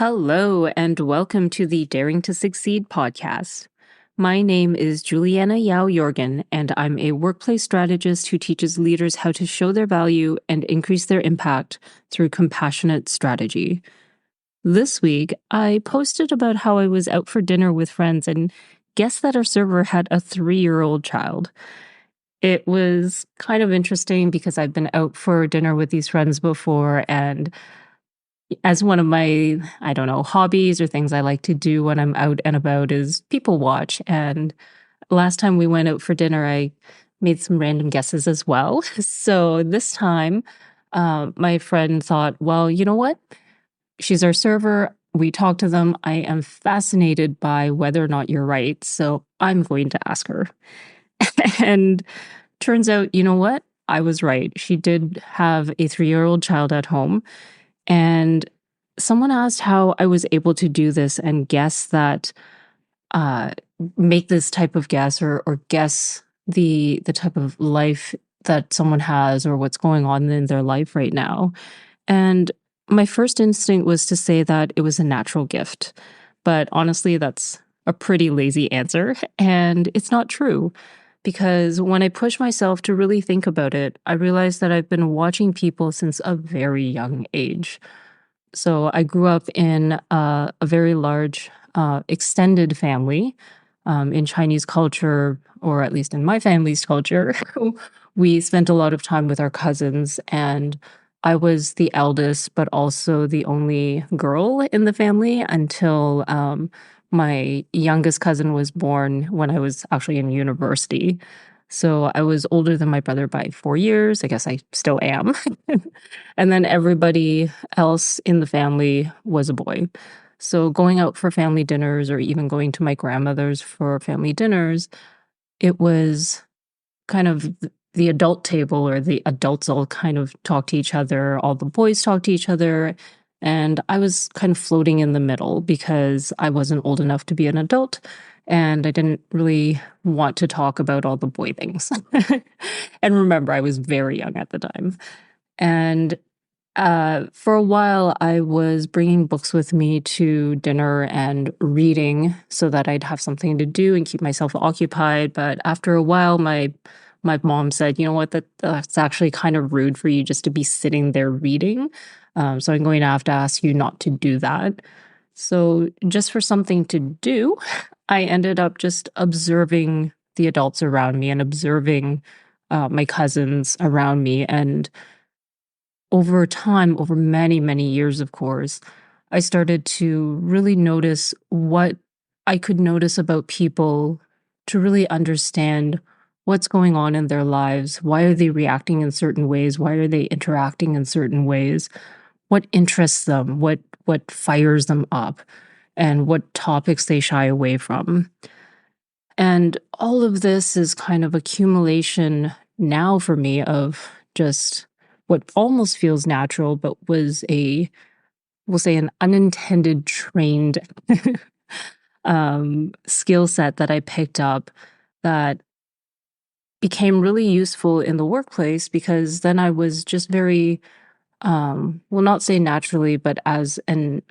Hello, and welcome to the Daring to Succeed podcast. My name is Juliana Yao Jorgen, and I'm a workplace strategist who teaches leaders how to show their value and increase their impact through compassionate strategy. This week, I posted about how I was out for dinner with friends and guessed that our server had a 3-year-old child. It was kind of interesting because I've been out for dinner with these friends before, and as one of my, I don't know, hobbies or things I like to do when I'm out and about is people watch. And last time we went out for dinner, I made some random guesses as well. So this time, my friend thought, well, you know what? She's our server. We talked to them. I am fascinated by whether or not you're right. So I'm going to ask her. And turns out, you know what? I was right. She did have a 3-year-old child at home. And someone asked how I was able to do this and guess that, uh, make this type of guess or guess the type of life that someone has or what's going on in their life right now. And my first instinct was to say that it was a natural gift. But honestly, that's a pretty lazy answer. And it's not true. Because when I push myself to really think about it, I realized that I've been watching people since a very young age. So I grew up in a very large, extended family. In Chinese culture, or at least in my family's culture, we spent a lot of time with our cousins, and I was the eldest, but also the only girl in the family until my youngest cousin was born when I was actually in university. So I was older than my brother by 4 years. I guess I still am. And then everybody else in the family was a boy. So going out for family dinners or even going to my grandmother's for family dinners, it was kind of the adult table, or the adults all kind of talk to each other, all the boys talk to each other, and I was kind of floating in the middle because I wasn't old enough to be an adult, and I didn't really want to talk about all the boy things. And remember, I was very young at the time. And for a while, I was bringing books with me to dinner and reading so that I'd have something to do and keep myself occupied. But after a while, my mom said, "You know what? That's actually kind of rude for you just to be sitting there reading. So I'm going to have to ask you not to do that." So just for something to do, I ended up just observing the adults around me and observing my cousins around me. And over time, over many, many years, of course, I started to really notice what I could notice about people, to really understand what's going on in their lives. Why are they reacting in certain ways? Why are they interacting in certain ways? What interests them? What fires them up? And what topics they shy away from. And all of this is kind of accumulation now for me of just what almost feels natural, but was we'll say, an unintended trained skill set that I picked up that became really useful in the workplace, because then I was just very, will not say naturally, but as an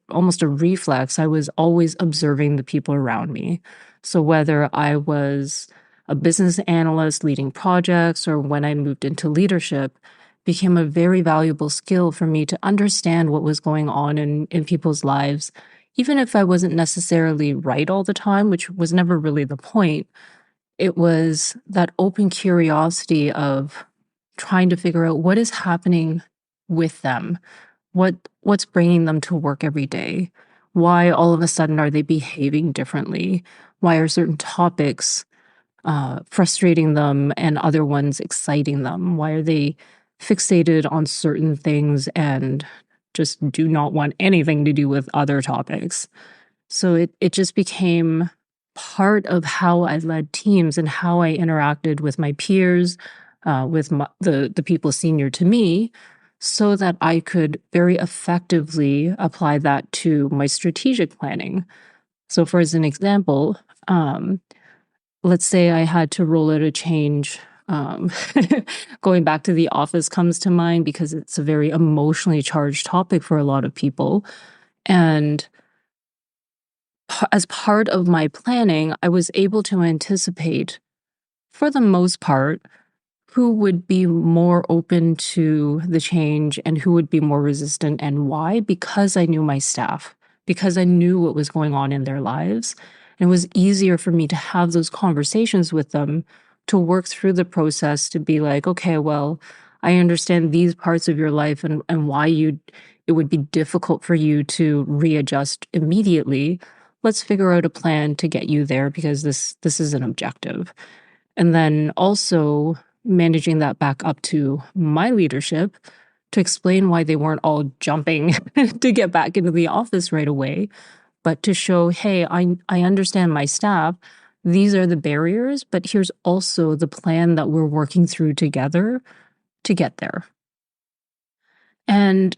almost a reflex, I was always observing the people around me. So whether I was a business analyst leading projects, or when I moved into leadership, became a very valuable skill for me to understand what was going on in people's lives, even if I wasn't necessarily right all the time, which was never really the point. It was that open curiosity of trying to figure out what is happening with them, what's bringing them to work every day, why all of a sudden are they behaving differently, why are certain topics frustrating them and other ones exciting them, why are they fixated on certain things and just do not want anything to do with other topics. So it just became part of how I led teams and how I interacted with my peers, with the people senior to me, so that I could very effectively apply that to my strategic planning. So, for as an example, let's say I had to roll out a change. Going back to the office comes to mind because it's a very emotionally charged topic for a lot of people. And as part of my planning, I was able to anticipate, for the most part, who would be more open to the change and who would be more resistant and why, because I knew my staff, because I knew what was going on in their lives. And it was easier for me to have those conversations with them, to work through the process, to be like, okay, well, I understand these parts of your life and why it would be difficult for you to readjust immediately. Let's figure out a plan to get you there because this is an objective. And then also managing that back up to my leadership to explain why they weren't all jumping to get back into the office right away, but to show, hey, I understand my staff. These are the barriers, but here's also the plan that we're working through together to get there. And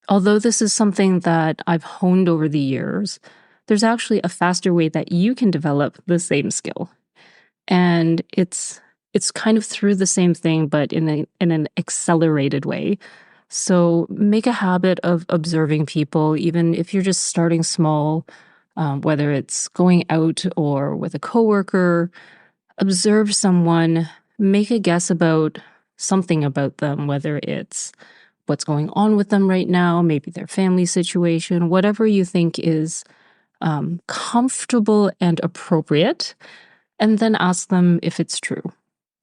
although this is something that I've honed over the years, there's actually a faster way that you can develop the same skill. And it's kind of through the same thing, but in an accelerated way. So make a habit of observing people, even if you're just starting small, whether it's going out or with a coworker. Observe someone, make a guess about something about them, whether it's what's going on with them right now, maybe their family situation, whatever you think is comfortable and appropriate, and then ask them if it's true.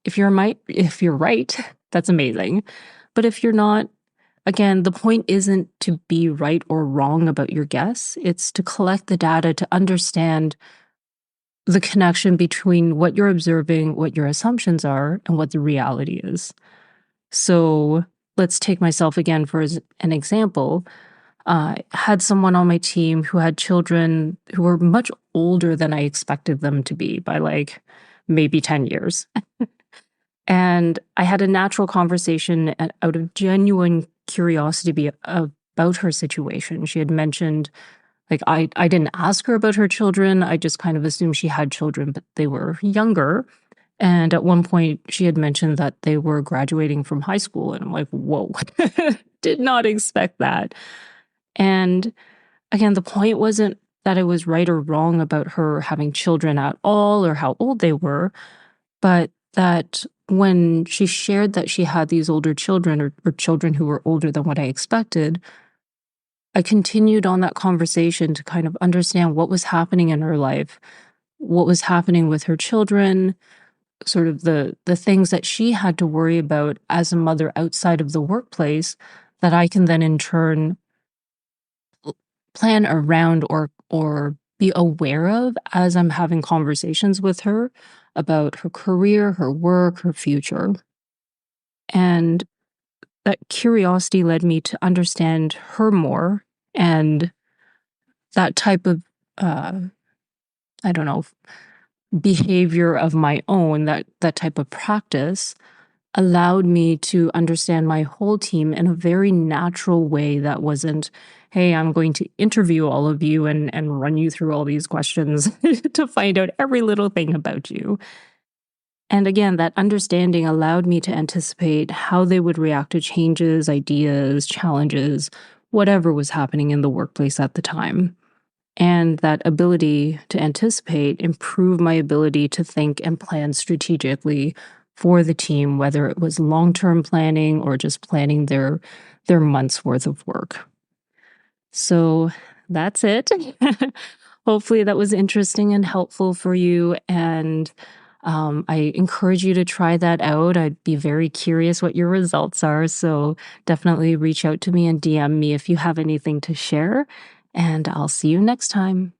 If you're right, that's amazing. But if you're not, again, the point isn't to be right or wrong about your guess. It's to collect the data to understand the connection between what you're observing, what your assumptions are, and what the reality is. So let's take myself again for an example. I had someone on my team who had children who were much older than I expected them to be by like maybe 10 years. And I had a natural conversation out of genuine curiosity about her situation. She had mentioned, like, I didn't ask her about her children. I just kind of assumed she had children, but they were younger. And at one point, she had mentioned that they were graduating from high school. And I'm like, whoa, did not expect that. And again, the point wasn't that I was right or wrong about her having children at all or how old they were, but that when she shared that she had these older children or children who were older than what I expected, I continued on that conversation to kind of understand what was happening in her life, what was happening with her children, sort of the things that she had to worry about as a mother outside of the workplace that I can then in turn plan around or be aware of as I'm having conversations with her about her career, her work, her future. And that curiosity led me to understand her more, and that type of I don't know, behavior of my own, that type of practice allowed me to understand my whole team in a very natural way that wasn't, hey, I'm going to interview all of you and run you through all these questions to find out every little thing about you. And again, that understanding allowed me to anticipate how they would react to changes, ideas, challenges, whatever was happening in the workplace at the time. And that ability to anticipate improved my ability to think and plan strategically for the team, whether it was long-term planning or just planning their month's worth of work. So that's it. Hopefully that was interesting and helpful for you. And I encourage you to try that out. I'd be very curious what your results are. So definitely reach out to me and DM me if you have anything to share. And I'll see you next time.